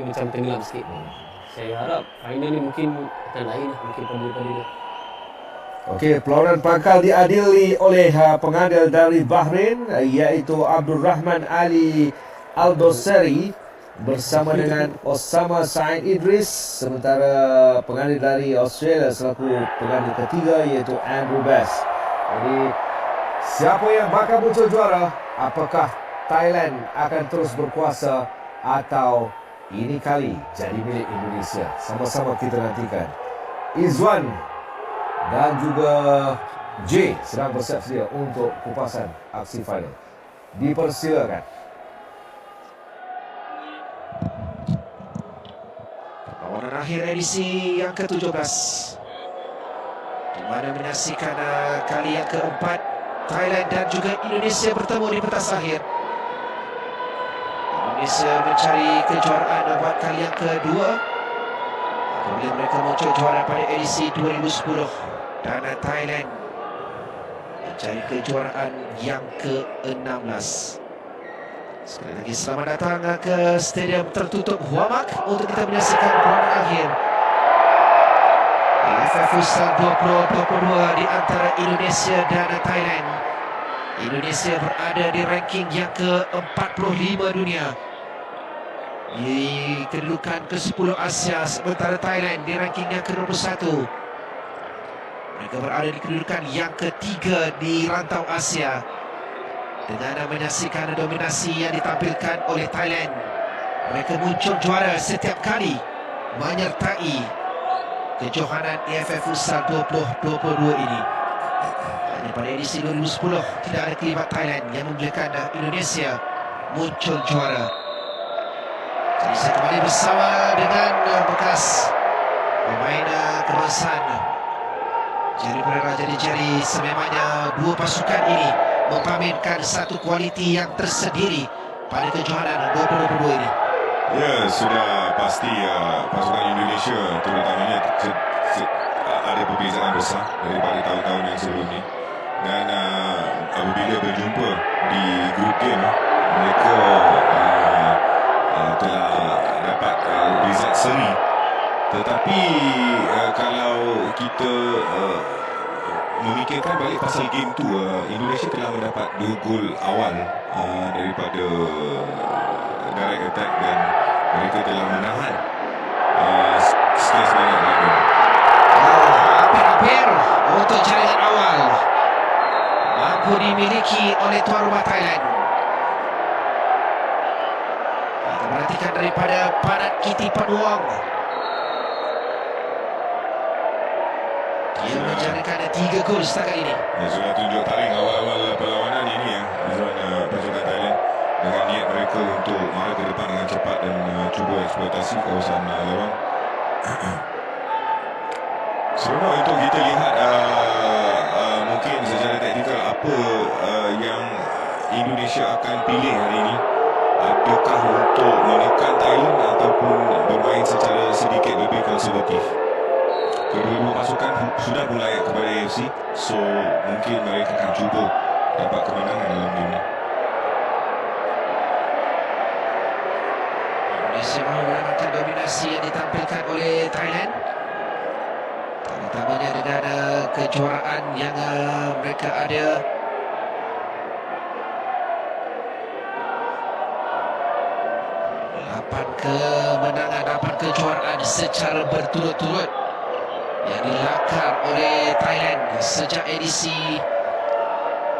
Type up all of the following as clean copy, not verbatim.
macam tenggelam sikit. Saya harap final ni mungkin akan lain lah, mungkin pada dia. Okey, perlawanan pangkal diadili oleh pengadil dari Bahrain, iaitu Abdul Rahman Ali Al-Dosari bersama dengan Osama Said Idris, sementara pengadil dari Australia selaku pengadil ketiga iaitu Andrew Bass. Jadi siapa yang bakal muncul juara? Apakah Thailand akan terus berkuasa atau ini kali jadi milik Indonesia? Sama-sama kita nantikan. Izwan dan juga J sedang bersiap sedia untuk kupasan aksi final. Dipersilakan. Perlawanan akhir edisi yang ke-17, di mana menyaksikan kali yang keempat Thailand dan juga Indonesia bertemu di pentas akhir. Indonesia mencari kejuaraan buat kali yang kedua apabila mereka muncul juara pada edisi 2010, dan Thailand mencari kejuaraan yang ke-16. Sekali lagi selamat datang ke stadium tertutup Hua Mak untuk kita menyaksikan perlawanan akhir AFF Futsal 2022 di antara Indonesia dan Thailand. Indonesia berada di ranking yang ke-45 dunia di kedudukan ke-10 Asia, sementara Thailand di ranking yang ke-21. Mereka berada di kedudukan yang ketiga di rantau Asia dengan menyaksikan dominasi yang ditampilkan oleh Thailand. Mereka muncul juara setiap kali menyertai kejohanan AFF Futsal 2022 ini. Hanya pada edisi 2010 tidak ada kelibat Thailand yang membolehkan Indonesia muncul juara. Jadi saya kembali bersama dengan bekas pemain kebangsaan Jerry Pereira. Jadi sememangnya dua pasukan ini memamerkan satu kualiti yang tersendiri pada kejohanan 2022 ini. Ya, sudah pasti pasukan Indonesia terutamanya ada perbezaan besar daripada tahun-tahun yang sebelum ini. Dan apabila berjumpa di grup game, mereka telah dapat result seri. Tetapi kalau kita memikirkan balik pasal game tu, Indonesia telah mendapat 2 gol awal daripada direct attack, dan mereka telah menahan sekian sebanyak lalu. Hampir-hampir untuk jaringan awal mampu dimiliki oleh tuan rumah Thailand. Kita perhatikan daripada Panat Kiti Panuang. Dia menjaringkan 3 gol setakat ini. Sudah tunjuk taring awal-awal perlawanan ini pasukan Thailand dengan niat mereka untuk mara ke depan dengan cepat dan cuba eksploitasi kawasan lawang. Seronok untuk kita lihat mungkin secara taktikal apa yang Indonesia akan pilih hari ini. Adakah untuk menekan Thailand ataupun bermain secara sedikit lebih konservatif? Kedua-dua pasukan sudah mulai kepada AFC, so mungkin mereka akan cuba dapat kemenangan dalam game ini. Indonesia mahu mengamalkan dominasi yang ditampilkan oleh Thailand, terutamanya dengan kejuaraan yang mereka ada. Kemenangan, 8 kejuaraan secara berturut-turut yang dilakar oleh Thailand sejak edisi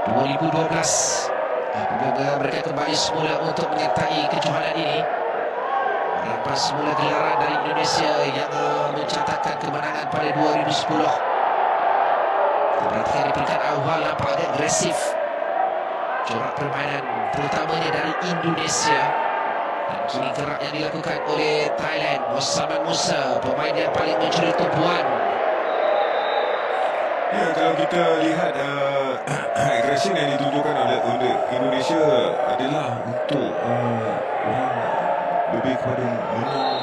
2012 apabila mereka kembali semula untuk menyertai kejohanan ini, melepas semula gelaran dari Indonesia yang mencatatkan kemenangan pada 2010. Kita perhatikan di peringkat awal nampak agak agresif corak permainan terutamanya dari Indonesia. Dan kini gerak yang dilakukan oleh Thailand, Osman Musa, pemain yang paling mencuri tumpuan. Ya, kalau kita lihat aggression yang ditunjukkan oleh Indonesia adalah untuk lebih kepada menang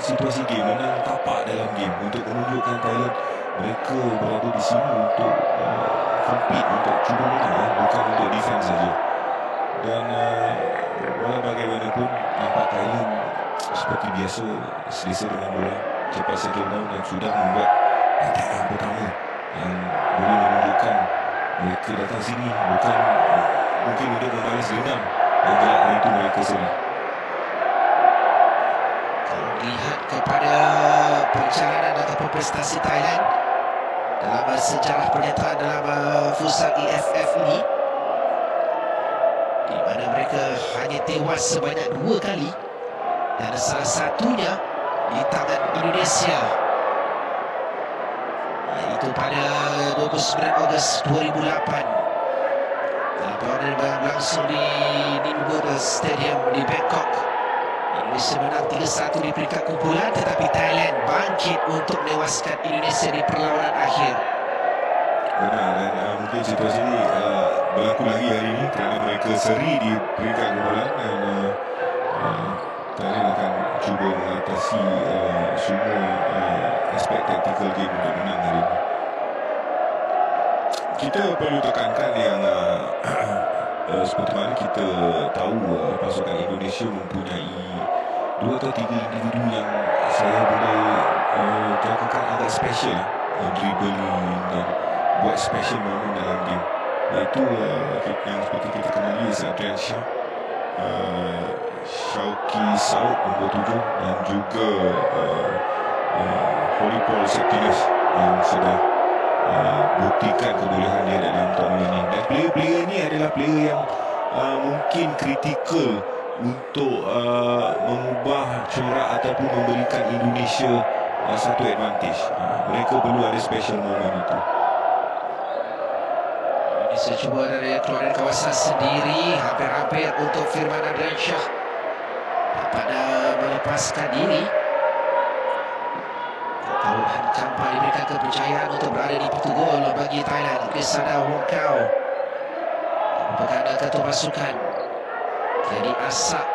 situasi game, menang tapak dalam game, untuk menunjukkan Thailand mereka berada di sini untuk compete, untuk cuba menang, bukan untuk defense saja. Dan walau bagaimanapun nampak Thailand seperti biasa selesa dengan bola, cepat settle down dan sudah membuat attack yang pertama yang boleh menunjukkan mereka datang sini bukan mungkin untuk membalas dendam dan gelak hari itu mereka seri. Kalau melihat kepada perjalanan ataupun prestasi Thailand dalam sejarah penyertaan dalam futsal EFF ini, di mana mereka hanya tewas sebanyak 2 kali dan salah satunya di tangan Indonesia, iaitu pada 29 Ogos 2008 dalam perlawanan yang berlangsung di Ningbo Stadium di Bangkok. Indonesia menang 3-1 di peringkat kumpulan, tetapi Thailand bangkit untuk menewaskan Indonesia di perlawanan akhir. Benar, dan mungkin situasi ini berlaku lagi hari ini kerana mereka seri di peringkat kumpulan dan Thailand akan cuba mengatasi semua aspek tactical game untuk menang hari ini. Kita perlu tekankan yang seperti mana kita tahu pasukan Indonesia mempunyai 2 atau 3 individu yang saya boleh jangkakan agak special, dribbling dan buat special moment dalam game, iaitu yang seperti kita kenali Adrian Shah, Shauki Saud nombor 7 dan juga Holy Paul Septinus yang sudah buktikan kebolehan dia dalam tournament ini. Dan player-player ini adalah player yang mungkin kritikal untuk mengubah corak ataupun memberikan Indonesia satu advantage. Mereka perlu ada special moment itu. Indonesia cuba dari keluar dari kawasan sendiri, hampir-hampir untuk Firman Adrian Shah dapat melepaskan diri. Taruhan Kampa diberikan kepercayaan untuk berada di pintu gol bagi Thailand. Kesada Wongkau merupakan ketua pasukan, jadi asak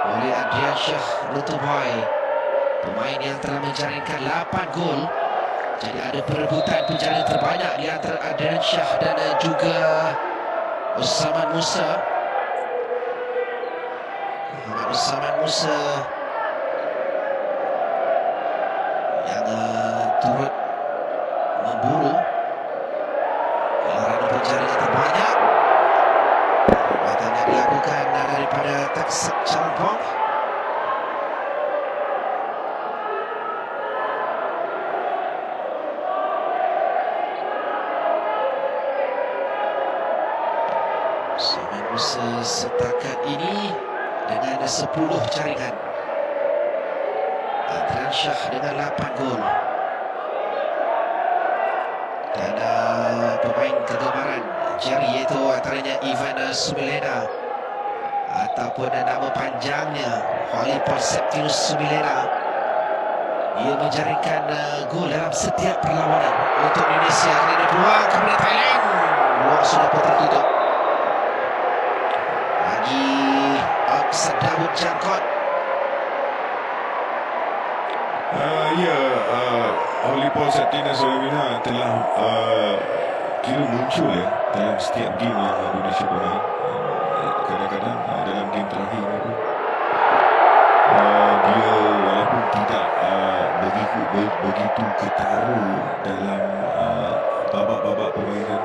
oleh Adrian Shah Rutuboy, pemain yang telah menjaringkan 8 gol. Jadi ada perebutan penjaring terbanyak di antara Adrian Shah dan juga Osman Musa. Osman Musa yang turut memburu gelaran penjaringan terbanyak. Perbuatan yang dilakukan daripada Taksak Chalpong. Osman Musa setakat ini dengan 10 jaringan. Adrian Shah dengan 8 gol. Dan pemain kegemaran Jerry, iaitu antaranya Ivan Sumilena ataupun nama panjangnya Holy Paul Septinus Sumilena. Ia menjaringkan gol dalam setiap perlawanan untuk Indonesia. Kerana peluang kepada Thailand, peluang sudah pun tertutup bagi Sadawut Jangkot. Holy Paul Septinus Sumilena telah kira muncul dalam setiap game yang Indonesia bermain. Kadang-kadang dalam game terakhir ini pun dia walaupun tidak begitu ketara dalam babak-babak permainan,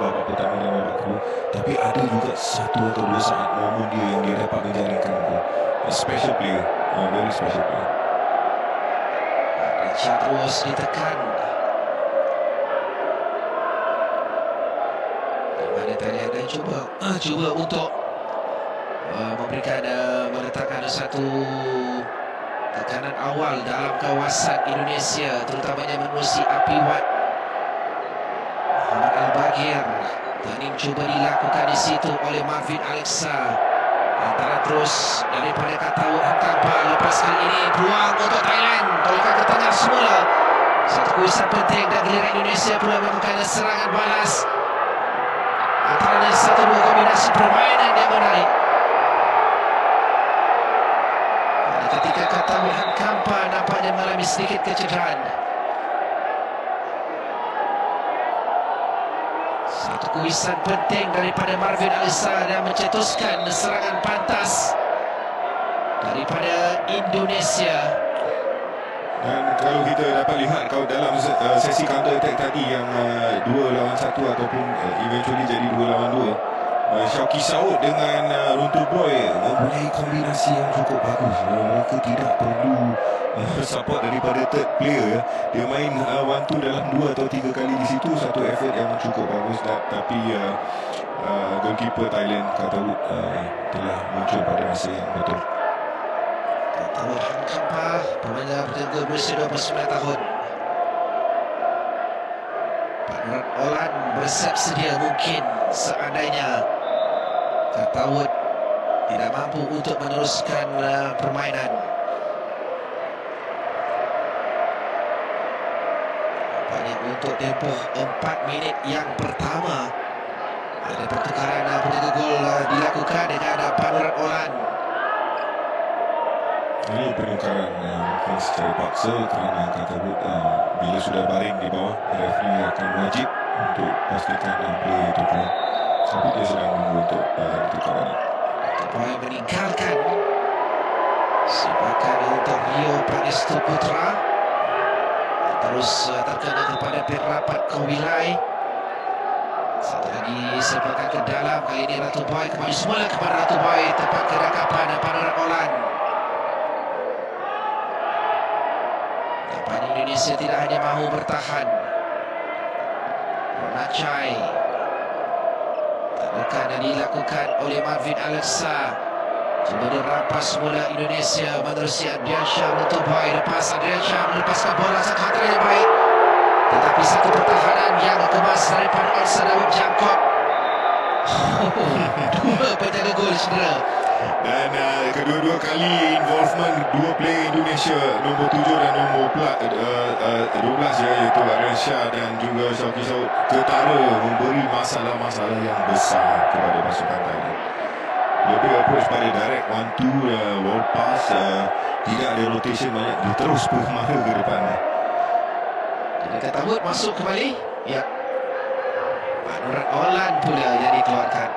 babak pertama dan babak kedua, tapi ada juga 1 atau 2 saat momen dia yang dia dapat menjaringkan gol. Special player, very special player. Richard terus ditekan. Di mana Thailand dan cuba untuk memberikan meletakkan satu tekanan awal dalam kawasan Indonesia, terutamanya menerusi api Wat. Muhammad Al-Bagir, turning cuba dilakukan di situ oleh Marvin Alexa. Antara terus daripada Katawut Kampa, lepas kali ini peluang untuk Thailand, tolakkan ke tengah semula. Satu keputusan penting dan giliran Indonesia pula melakukan serangan balas. Antara 1-2 kombinasi permainan yang menarik. Ketika Katawut Kampa nampaknya mengalami sedikit kecederaan. Satu kuisan penting daripada Marvin Alisa dan mencetuskan serangan pantas. daripada Indonesia. Dan kalau kita dapat lihat, kalau dalam sesi counter attack tadi yang 2 lawan 1 ataupun eventually jadi 2 lawan 2, Syauqi Saud dengan Runtuh Boy mempunyai kombinasi yang cukup bagus. Mereka tidak perlu support daripada third player. Dia main 1-2 dalam 2 atau 3 kali di situ, satu effort yang cukup bagus. Tapi goalkeeper Thailand Katawood telah muncul pada masa yang betul. Katawood Han Kampah, pemain berjaga berusia 29 tahun. Pak Nurul Olan bersiap sedia mungkin seandainya Katawood tidak mampu untuk meneruskan permainan. Nampaknya untuk tempoh 4 minit yang pertama ada pertukaran penjaga gol dilakukan dengan Pak Nurul Olan. Ini penukaran mungkin secara paksa kerana Katawood bila sudah baring di bawah, referee akan wajib untuk pastikan player itu keluar. Tapi dia sedang menunggu untuk pertukaran ini. Boy meninggalkan sepakan untuk Rio Pangestu Putra. Terus terkena kepada Pirapat Kowilai. Satu lagi sepakan ke dalam. Kali ini Ratu Boy kembali semula kepada Ratu Boy. Tepat kedakapan Pak Nurul Olan. Nampaknya Indonesia tidak hanya mahu bertahan. Ronachai bukan yang dilakukan oleh Marvin Alexa. Cuba dirampas bola Indonesia menerusi Adrian Syah untuk Boy. Lepas Adrian Syah melepaskan bola, satu hantaran yang baik. Tetapi satu pertahanan yang kemas daripada Elsa Dawud Jangkok. Dua penjaga gol cedera. Dan kedua-dua kali involvement dua player Indonesia, nombor 7 dan nombor 12 iaitu Adrian Syah dan juga Syauqi Saud, ketara memberi masalah-masalah yang besar kepada pasukan Thailand. Lebih approach pada direct 1-2 wall pass, tidak ada rotation banyak, dia terus bermara ke depan. Jadi Katawood masuk kembali. Ya, Pak Nurul Olan pula yang dikeluarkan.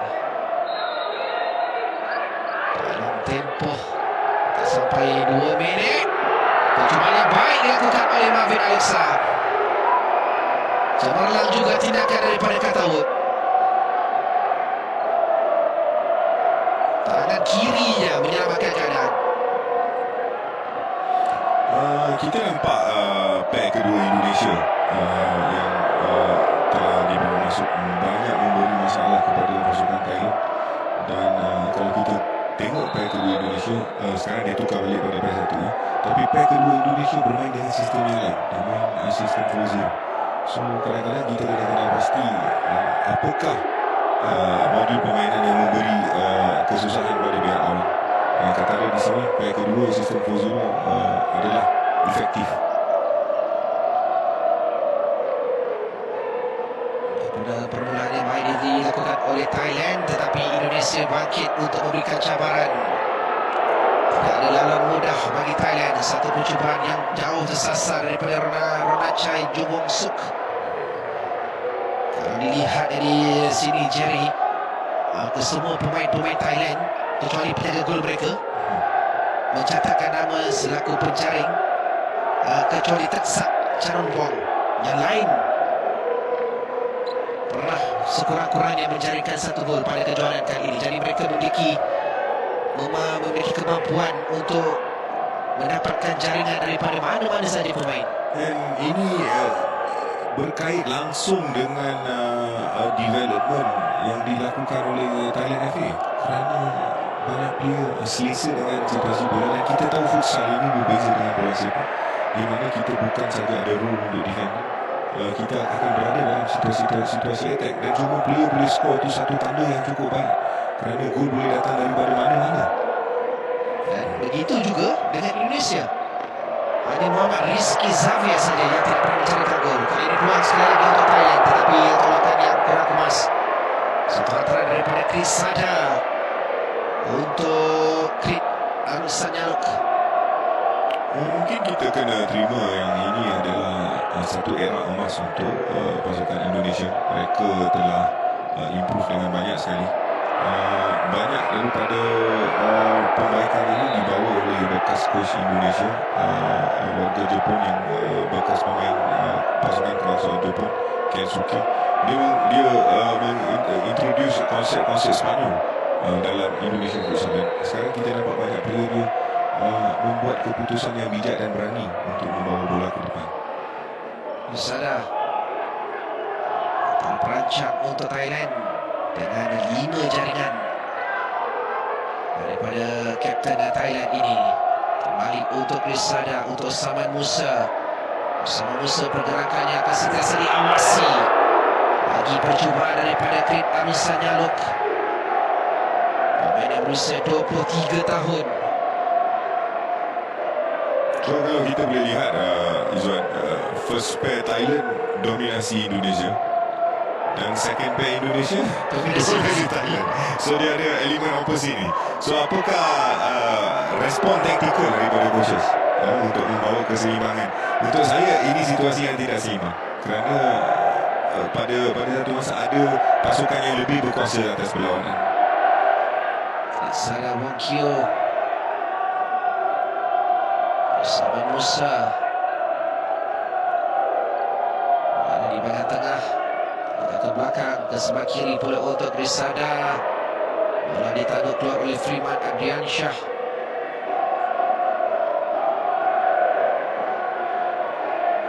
Dalam tempoh tak sampai 2 minit, percubaan yang baik dilakukan oleh Marvin Alexa. Cemerlang juga tindakan daripada Katawood. Tangan kirinya menyelamatkan keadaan. Kita nampak pack kedua Indonesia yang telah dibawa masuk banyak memberi masalah kepada pasukan Thailand. Dan kalau kita tengok pack kedua Indonesia, sekarang dia tukar balik pada pack 1 ya. Tapi pack kedua Indonesia bermain dengan sistem yang lain. Dia main sistem 4-0. So kadang-kadang kita kena pasti apakah modul permainan yang memberi kesusahan pada pihak lawan. Kata di sini pack kedua sistem 4-0 adalah efektif. Permulaan yang baik dilakukan oleh Thailand, tetapi Indonesia bangkit untuk memberikan cabaran. Tidak ada lawan mudah bagi Thailand. Satu percubaan yang jauh tersasar daripada Ronachai Jumong Suk. Kalau dilihat dari sini Jerry, kesemua pemain-pemain Thailand kecuali penjaga gol mereka mencatatkan nama selaku penjaring, kecuali Teksak Charoenvong. Yang lain pernah sekurang-kurangnya menjaringkan 1 gol pada kejuaraan kali ini. Jadi mereka memiliki kemampuan untuk mendapatkan jaringan daripada mana-mana saja pemain. Dan ini berkait langsung dengan development yang dilakukan oleh Thailand FA, kerana banyak player selesa dengan situasi bola. Dan kita tahu futsal ini berbeza dengan bola sepak, di mana kita bukan saja ada role untuk defend, kita akan berada dalam situasi attack. Dan cuma player boleh skor itu satu tanda yang cukup baik, kerana gol boleh datang daripada mana-mana. Dan begitu juga dengan Indonesia. Hanya Muhammad Rizky Xavier saja yang tidak pernah mencarikan gol. Kali ini peluang sekali lagi untuk Thailand, tetapi tolakan yang kurang kemas. Satu hantaran daripada Chris Sada untuk Krit Arusan Nyaluk. Mungkin kita kena terima yang ini adalah satu era emas untuk pasukan Indonesia. Mereka telah improve dengan banyak sekali. banyak daripada perbaikan ini dibawa oleh bekas coach Indonesia, warga Jepun yang bekas pemain pasukan kebangsaan Jepun, Kensuke. Dia mengintroduce konsep-konsep Sepanyol dalam Indonesia futsal. Sekarang kita nampak banyak player dia membuat keputusan yang bijak dan berani untuk membawa bola ke depan. Sada terancang untuk Thailand dengan 5 jaringan daripada kapten Thailand ini. Kembali untuk Risada, untuk Saman Musa. Saman Musa pergerakannya akan sentiasa diawasi. Lagi percubaan daripada Krit Amisan Nyaluk, pemain yang berusia 23 tahun. So kalau kita boleh lihat Izzuan, first pair Thailand dominasi Indonesia dan second pair Indonesia dominasi Thailand. So dia ada elemen opposite ni. So apakah respon taktikal daripada coaches untuk membawa keseimbangan? Untuk saya ini situasi yang tidak seimbang kerana pada satu masa ada pasukan yang lebih berkuasa atas perlawanan. Sada Wongkio, Saman Musa ada di bahagian tengah, kita ke belakang, ke sebelah kiri pula untuk Risada. Bola ditanduk keluar oleh Freeman Adriansyah.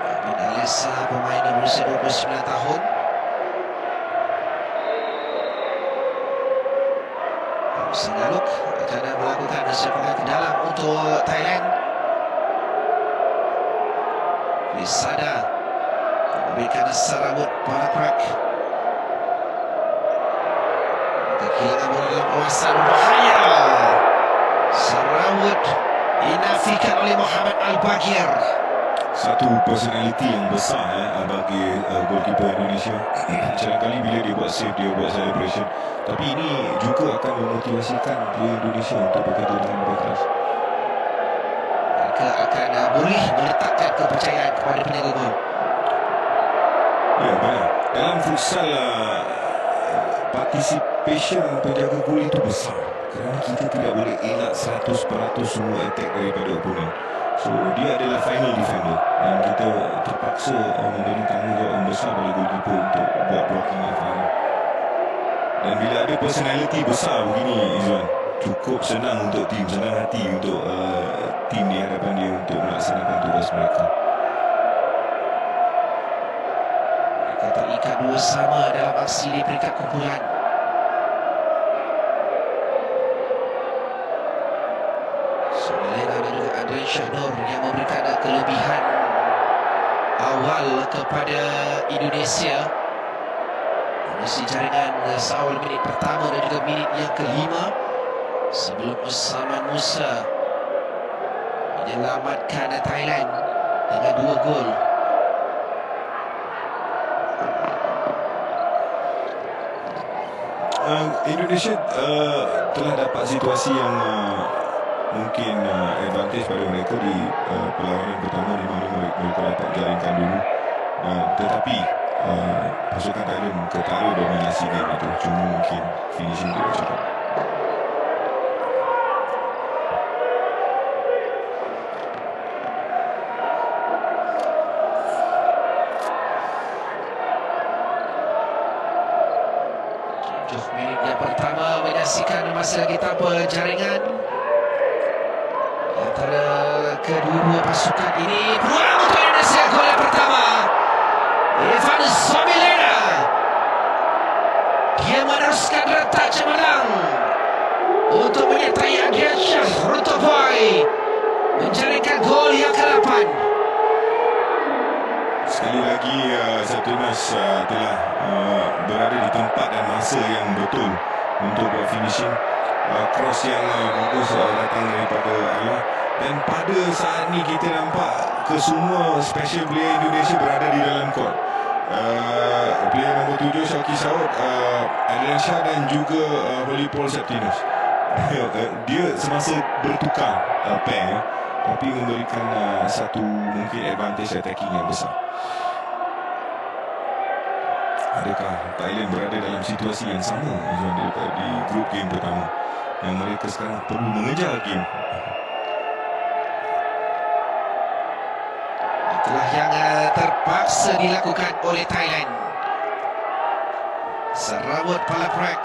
Amin Alessa, pemain yang berusia 29 tahun. Sengaluk akan melakukan serangan ke dalam untuk Thailand. Risada memberikan serabut Parakrak. Kehilangan bola dalam kawasan bahaya. Serabut dinafikan oleh Muhammad Al-Bagir. Satu personality yang besar bagi goalkeeper Indonesia. Kadang-kadang bila dia buat save, dia buat celebration. Tapi ini juga akan memotivasikan player Indonesia untuk bekerja dengan lebih keras. Mereka akan boleh meletakkan kepercayaan kepada penjaga gol. Ya, benar. Dalam futsal participation penjaga gol itu besar. Kerana kita tidak boleh elak 100% semua attack daripada opponent. So dia adalah final defender dan kita terpaksa memberi tanggungjawab yang besar pada goalkeeper untuk buat blocking yang final. Dan bila ada personality besar begini, Izzuan, cukup senang untuk tim, senang hati untuk tim di hadapan dia untuk melaksanakan tugas mereka. Mereka terikat dua sama dalam aksi di peringkat kumpulan. Sumelena dan juga Adrian Syahnur yang memberikan kelebihan awal kepada Indonesia. Mengisi jaringan seawal minit pertama dan juga minit yang kelima sebelum Saman Musa menyelamatkan Thailand dengan 2 gol. Indonesia telah dapat situasi yang mungkin advantage pada mereka di perlawanan pertama di mana mereka dapat jaringkan dulu, tetapi pasukan Thailand ketara dominasi game itu, cuma mungkin finishing tidak cukup. Minit yang pertama menyaksikan masih lagi tanpa jaringan antara kedua-dua pasukan ini. Peluang untuk Indonesia, gol yang pertama Evan Sumelena. Dia meneruskan rentak cemerlang untuk menyertai Adrian Syah Rutoboy menjaringkan gol yang ke-8. Sekali lagi Septimus telah berada di tempat dan masa yang betul untuk buat finishing. Cross yang bagus datang daripada Allah. Dan pada saat ni kita nampak kesemua special player Indonesia berada di dalam court. Player nombor 7 Syauqi Saud, Adrian Syah dan juga Holy Paul Septinus. Dia semasa bertukar pair, tapi memberikan satu mungkin advantage attacking yang besar. Adakah Thailand berada dalam situasi yang sama daripada di grup game pertama, yang mereka sekarang perlu mengejar game? Itulah yang terpaksa dilakukan oleh Thailand. Serawut Palaprek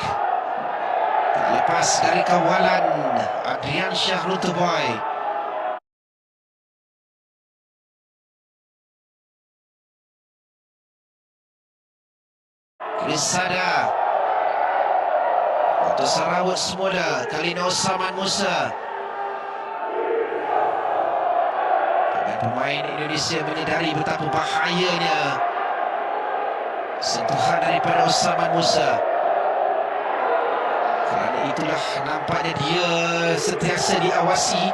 tak lepas dari kawalan Adrian Shah Rutuboy. Risada untuk Sarawak semula, kali ini Osman Musa. Pemain Indonesia menyedari betapa bahayanya sentuhan daripada Osman Musa. Kerana itulah nampaknya dia sentiasa diawasi.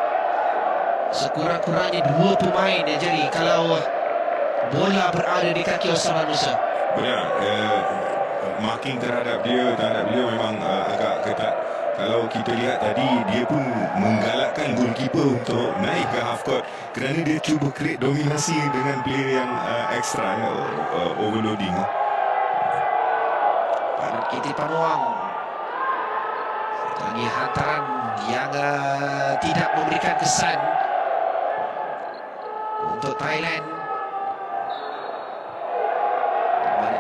Sekurang-kurangnya 2 pemain yang jadi kalau bola berada di kaki Osman Musa. Benar, marking terhadap dia memang agak ketat. Kalau kita lihat tadi, dia pun menggalakkan goalkeeper untuk naik ke half court kerana dia cuba create dominasi dengan player yang extra, overloading. Kiti Pamuang, lagi hantaran yang tidak memberikan kesan untuk Thailand.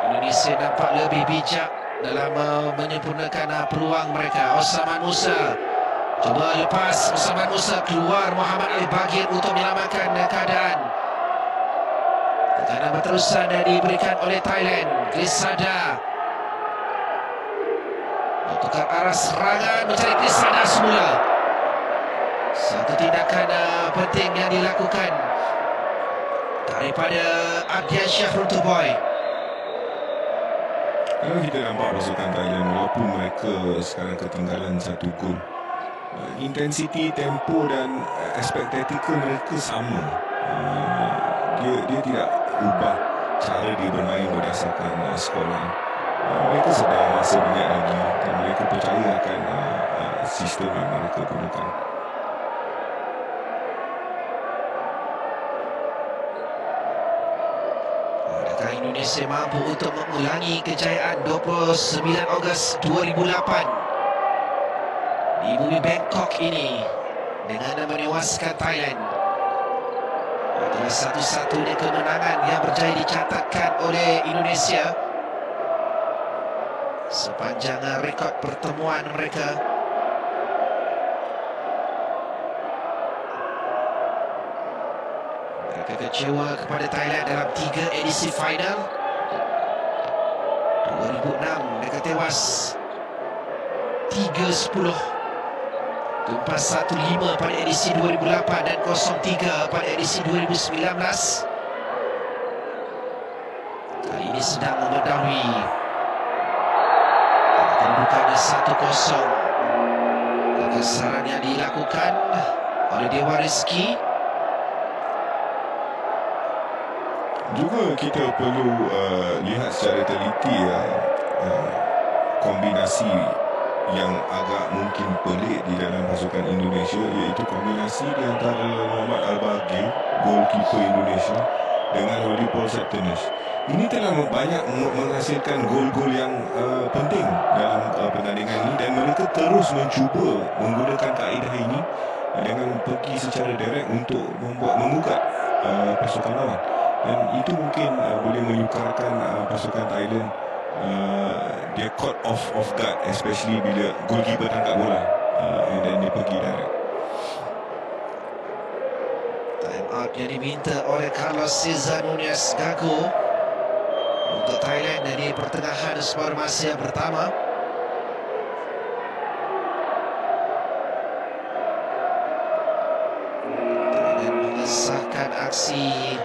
Indonesia nampak lebih bijak dalam menyempurnakan peluang mereka. Osman Musa cuba lepas. Osman Musa keluar. Muhammad Ali Bagir untuk menyelamatkan keadaan. Tekanan berterusan diberikan oleh Thailand. Grisada bertukar arah serangan, mencari Grisada semula. Satu tindakan penting yang dilakukan daripada Adrian Shah Rutuboy. Kalau kita nampak pasukan Thailand, walaupun mereka sekarang ketinggalan 1 gol, intensiti, tempo dan aspek taktikal mereka sama. Dia tidak ubah cara dia bermain berdasarkan skor. Mereka sedang rasa minyak lagi dan mereka percaya akan sistem yang mereka gunakan. Adakah Indonesia mampu untuk mengulangi kejayaan 29 Ogos 2008 di bumi Bangkok ini dengan menewaskan Thailand? Adalah satu-satunya kemenangan yang berjaya dicatatkan oleh Indonesia sepanjang rekod pertemuan mereka. Mereka kecewa kepada Thailand dalam 3 edisi final. 2006 mereka tewas 3-10. Tumpas 1-5 pada edisi 2008 dan 0-3 pada edisi 2019. Kali ini sedang mendahului. Kedudukan 1-0. Kekesaran yang dilakukan oleh Dewa Rizki. Juga kita perlu lihat secara teliti kombinasi yang agak mungkin pelik di dalam pasukan Indonesia, iaitu kombinasi di antara Muhammad Al-Bagir, goalkeeper Indonesia, dengan Holly Paul Septinus. Ini telah banyak menghasilkan gol-gol yang penting dalam pertandingan ini, dan mereka terus mencuba menggunakan kaedah ini dengan pergi secara direct untuk mengugat pasukan lawan. Dan itu mungkin boleh menyukarkan pasukan Thailand. Dia caught off guard, especially bila goalkeeper tangkap bola dan dia pergi direct. Time out yang diminta oleh Carlos Cesar Nunez Gago untuk Thailand di pertengahan separuh masa pertama. Thailand mengesahkan aksi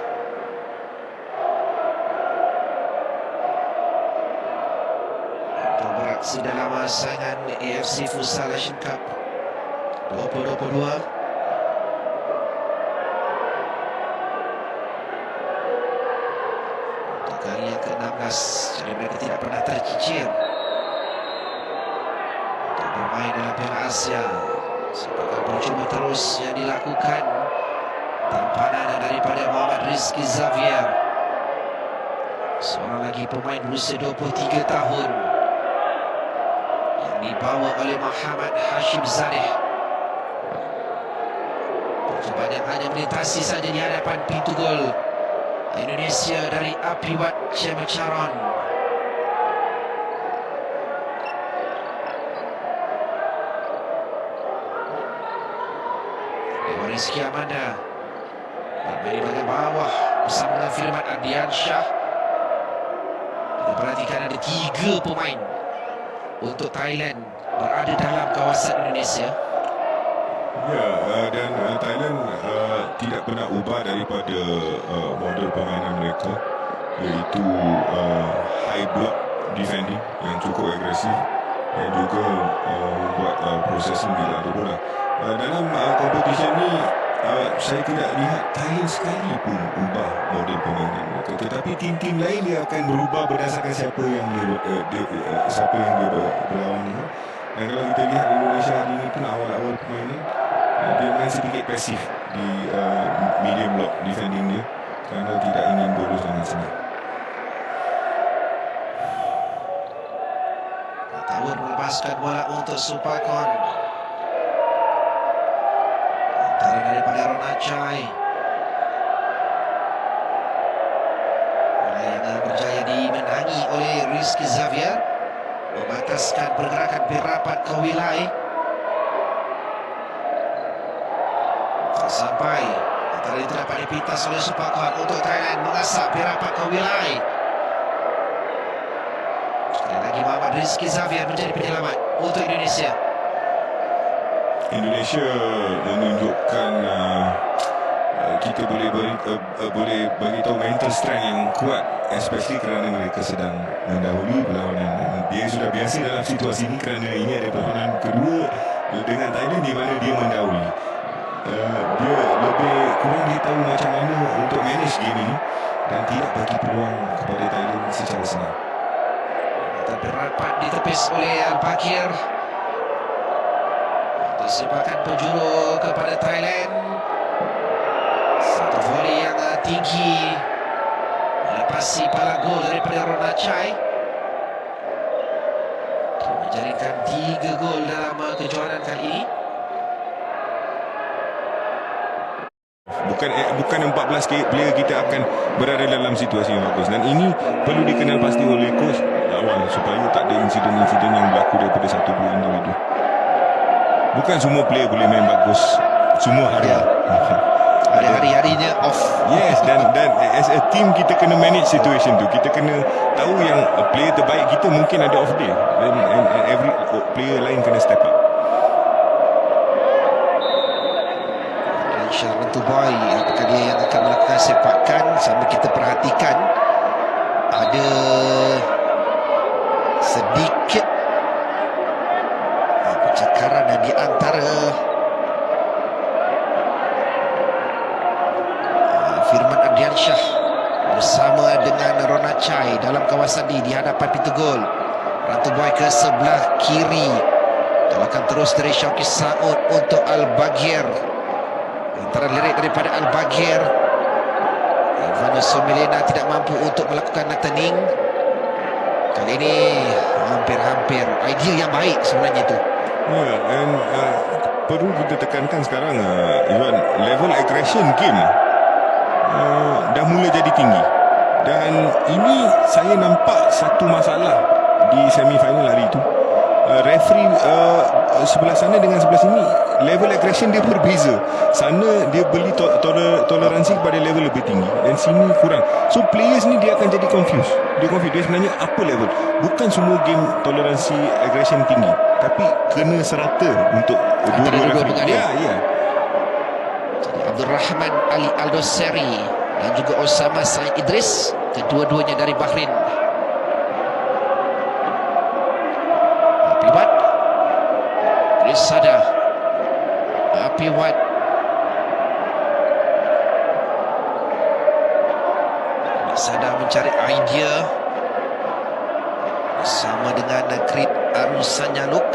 dalam saingan AFC Futsal Asian Cup 2022. Untuk kali yang ke-16, jadi mereka tidak pernah tercicir untuk bermain dalam Piala Asia. Sebagai percuma terus yang dilakukan, tampanan daripada Muhammad Rizky Xavier. Seorang lagi pemain berusia 23 tahun yang dibawa oleh Muhammad Hashim Zadeh. Percubaan yang hanya melintasi saja di hadapan pintu gol Indonesia dari Apiwat Cemacaron. Rizky Amanda bermain di bahagian bawah bersama dengan Firman Ardiansyah. Kita perhatikan ada 3 pemain untuk Thailand berada dalam kawasan Indonesia. Ya, dan Thailand tidak pernah ubah daripada model permainan mereka, iaitu high block defending yang cukup agresif dan juga membuat processing bila ada bola. Dalam kompetisi ni saya tidak lihat Thailand sekali pun ubah model permainan mereka, tetapi tim-tim lain dia akan berubah berdasarkan siapa yang dia berlawan. Dan kalau kita lihat Indonesia hari ini pun awal-awal permainan dia main sedikit pasif di medium block defending dia kerana tidak ingin bolos dengan senang. Tawar melepaskan bola untuk Supakon. Antara daripada Ronachai. Bola yang berjaya dimenangi oleh Rizky Xavier, membataskan pergerakan Pirapat Kawilai. Sampai antara itu dapat dipintas oleh Supakon untuk Thailand mengasak Pirapat Kawilai. Sekali lagi Muhammad Rizky Xavier menjadi penyelamat untuk Indonesia. Indonesia menunjukkan kita boleh bagi tahu mental strength yang kuat, especially kerana mereka sedang mendahului perlawanan. Dia sudah biasa dalam situasi ini kerana ini adalah perlawanan kedua dengan Thailand di mana dia mendahului. Dia lebih kurang dia tahu macam mana untuk manage game ini dan tidak bagi peluang kepada Thailand secara senang. Tapi rapat ditepis oleh Al-Bakir. Sepakan penjuru kepada Thailand. Satu volley yang tinggi melepasi palang gol daripada Ronachai. Menjaringkan 3 gol dalam kejuaraan kali ini. Bukan 14 player kita akan berada dalam situasi yang bagus, dan ini perlu dikenal pasti oleh coach awal supaya tak ada insiden-insiden yang berlaku daripada 1-2 individu. Bukan semua player boleh main bagus semua hari. Ada hari-harinya off. Yes, dan as a team kita kena manage situation tu. Kita kena tahu yang player terbaik kita mungkin ada off day, and every player lain kena step up. Syah Rentuboy, apakah dia yang akan melakukan sepakan? Sambil kita perhatikan ada sedikit percakaran di antara Firman Ardiansyah bersama dengan Ronachai dalam kawasan di hadapan pintu gol. Rentuboy ke sebelah kiri, tolakan terus dari Syauqi Saud untuk Al-Bagir. Antara lirik daripada Al-Bagir, Ivana Somelena tidak mampu untuk melakukan turning. Kali ini hampir-hampir idea yang baik sebenarnya itu. Ya, dan perlu kita tekankan sekarang Iwan, level aggression game dah mula jadi tinggi. Dan ini saya nampak satu masalah di semifinal hari itu. Referee sebelah sana dengan sebelah sini level aggression dia berbeza. Sana dia beli toleransi pada level lebih tinggi, dan sini kurang. So players ni dia akan jadi confused. Dia sebenarnya apa level. Bukan semua game toleransi aggression tinggi, tapi kena serata untuk dua-dua referee. Ya. Jadi Abdul Rahman Ali Aldoseri dan juga Osama Said Idris, kedua-duanya dari Bahrain. Apiwat Risada, Apiwat Risada mencari idea bersama dengan Krit Arusanyaluk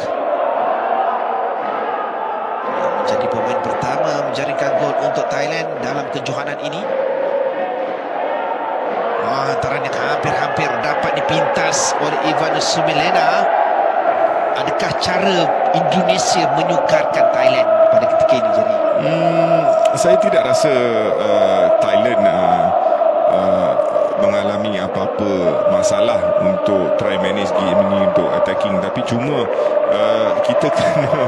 yang menjadi pemain pertama menjaringkan gol untuk Thailand dalam kejohanan ini. Hantaran yang hampir-hampir dapat dipintas oleh Ivan Sumilena. Adakah cara Indonesia menyukarkan Thailand pada ketika ini, Jerry? Saya tidak rasa Thailand mengalami apa-apa masalah untuk try manage game ini untuk attacking, tapi cuma kita kena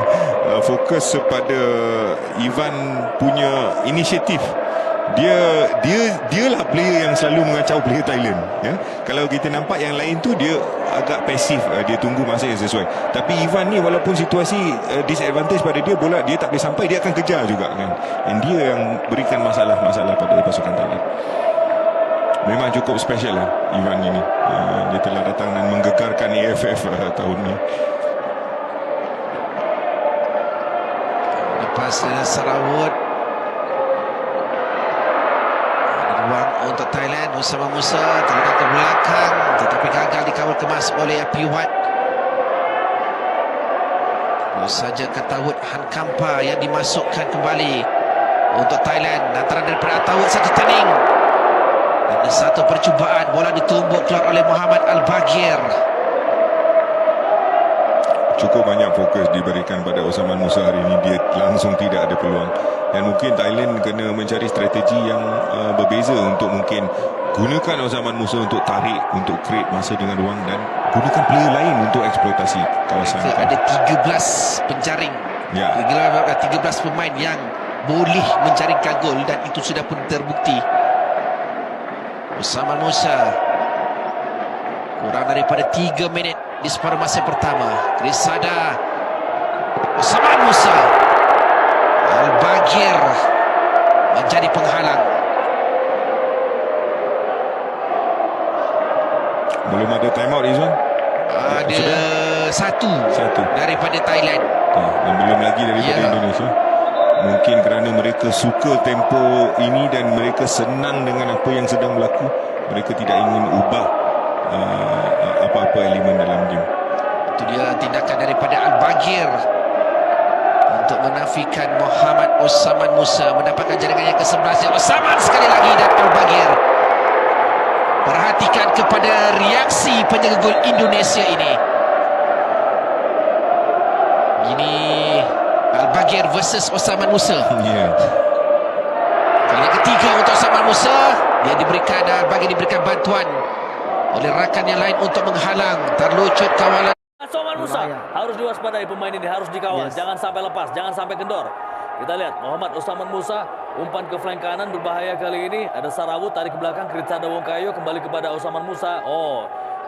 fokus kepada Ivan punya inisiatif. Dialah player yang selalu mengacau player Thailand, ya. Kalau kita nampak yang lain tu dia agak pasif, dia tunggu masa yang sesuai. Tapi Ivan ni walaupun situasi disadvantage pada dia, bola dia tak boleh sampai, dia akan kejar juga kan. Dan dia yang berikan masalah pada pasukan Thailand. Memang cukup special lah Ivan ini. Dia telah datang dan menggegarkan AFF tahun ni. Lepas Sarawut, ruang untuk Thailand. Osama Musa terletak ke belakang tetapi gagal dikawal kemas oleh Piwat. Baru saja Katawut Hankampa yang dimasukkan kembali untuk Thailand. Antara daripada Atawut satu turning. Ada satu percubaan, bola ditumbuk keluar oleh Muhammad Al-Baghir. Cukup banyak fokus diberikan pada Osman Musa hari ini. Dia langsung tidak ada peluang. Dan mungkin Thailand kena mencari strategi yang berbeza untuk mungkin gunakan Osman Musa untuk tarik, untuk create masa dengan ruang, dan gunakan player lain untuk eksploitasi kawasan. Ada 13 penjaring, ya. 13 pemain yang boleh menjaringkan gol, dan itu sudah pun terbukti. Osman Musa kurang daripada 3 minit di separuh masa pertama. Grisada, Osman Musa, Al-Baghir menjadi penghalang. Belum ada time out, Izwan? Ada satu daripada Thailand. Dan belum lagi daripada Indonesia. Mungkin kerana mereka suka tempo ini dan mereka senang dengan apa yang sedang berlaku. Mereka tidak ingin ubah apa-apa elemen dalam game. Itu dia tindakan daripada Al-Baghir untuk menafikan Muhammad Osman Musa. Mendapatkan jaringan yang ke-11. Osman sekali lagi, dan Al-Baghir. Perhatikan kepada reaksi penjaga gol Indonesia ini. Gini Al-Baghir versus Osman Musa. Kali yang ketiga untuk Osman Musa. Dia diberikan, Al-Baghir diberikan bantuan oleh rakan yang lain untuk menghalang. Terlucut kawalan Osman Musa harus diwaspadai, pemain ini harus dikawal. Jangan sampai lepas, jangan sampai kendor. Kita lihat Muhammad Osman Musa umpan ke flank kanan, berbahaya kali ini. Ada Sarawut tarik ke belakang, Kritsada Wongkayo kembali kepada Osman Musa.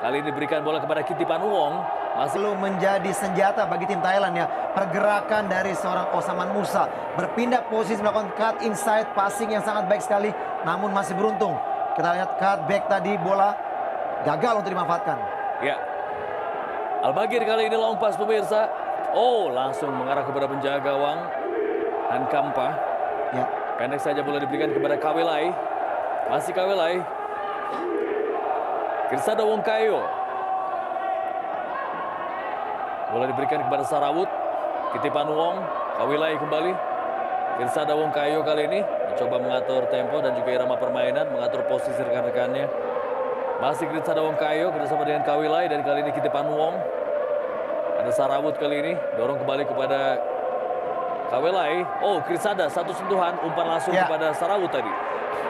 Kali ini berikan bola kepada Kitipan Wong. Masih belum menjadi senjata bagi tim Thailand, ya. Pergerakan dari seorang Osman Musa, berpindah posisi melakukan cut inside, passing yang sangat baik sekali, namun masih beruntung. Kita lihat cut back tadi, bola gagal untuk dimanfaatkan. Ya, Al-Baghir kali ini long pass, pemirsa. Langsung mengarah kepada penjaga gawang Hankampa. Ya. Pendek saja bola diberikan kepada Kawelai. Masih Kawelai. Kritsada Wongkayo. Bola diberikan kepada Sarawut. Kitipan Wong. Kawelai kembali. Kritsada Wongkayo kali ini mencoba mengatur tempo dan juga irama permainan, mengatur posisi rekan-rekannya. Masih Kritsada Wongkayo bersama dengan Kawelai, dan kali ini Kitipan Wong. Ada Sarawut kali ini dorong kembali kepada Kawelai. Kritsada satu sentuhan, umpan langsung kepada Sarawut tadi.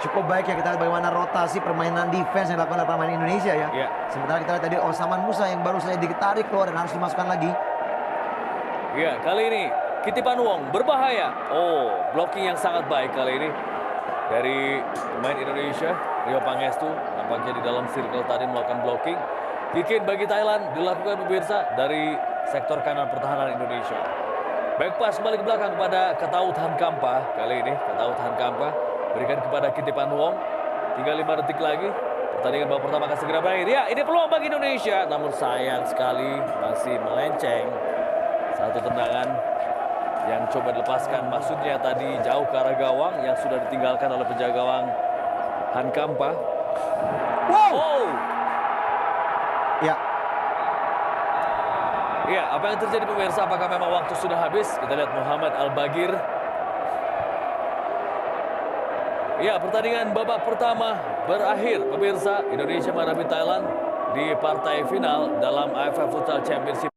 Cukup baik ya, kita lihat bagaimana rotasi permainan defense yang dilakukan oleh pemain Indonesia, ya. Sementara kita lihat tadi Osman Musa yang baru saja ditarik keluar dan harus dimasukkan lagi. Ya, kali ini Kitipan Wong berbahaya. Blocking yang sangat baik kali ini dari pemain Indonesia. Rio Pangestu nampaknya di dalam circle tadi melakukan blocking. Kick in bagi Thailand dilakukan, pemirsa, dari sektor kanan pertahanan Indonesia. Back pass kembali ke belakang kepada Katawut Hankampa. Kali ini Katawut Hankampa berikan kepada Kitipan Wong. Tinggal 5 detik lagi. Pertandingan babak pertama akan segera berakhir. Ya, ini peluang bagi Indonesia. Namun sayang sekali masih melenceng. Satu tendangan yang coba dilepaskan. Maksudnya tadi jauh ke arah gawang yang sudah ditinggalkan oleh penjaga gawang Hankampa. Ya. Ya, apa yang terjadi, pemirsa? Apakah memang waktu sudah habis? Kita lihat Muhammad Al-Baghir. Ya, pertandingan babak pertama berakhir. Pemirsa, Indonesia menghadapi Thailand di partai final dalam AFF Futsal Championship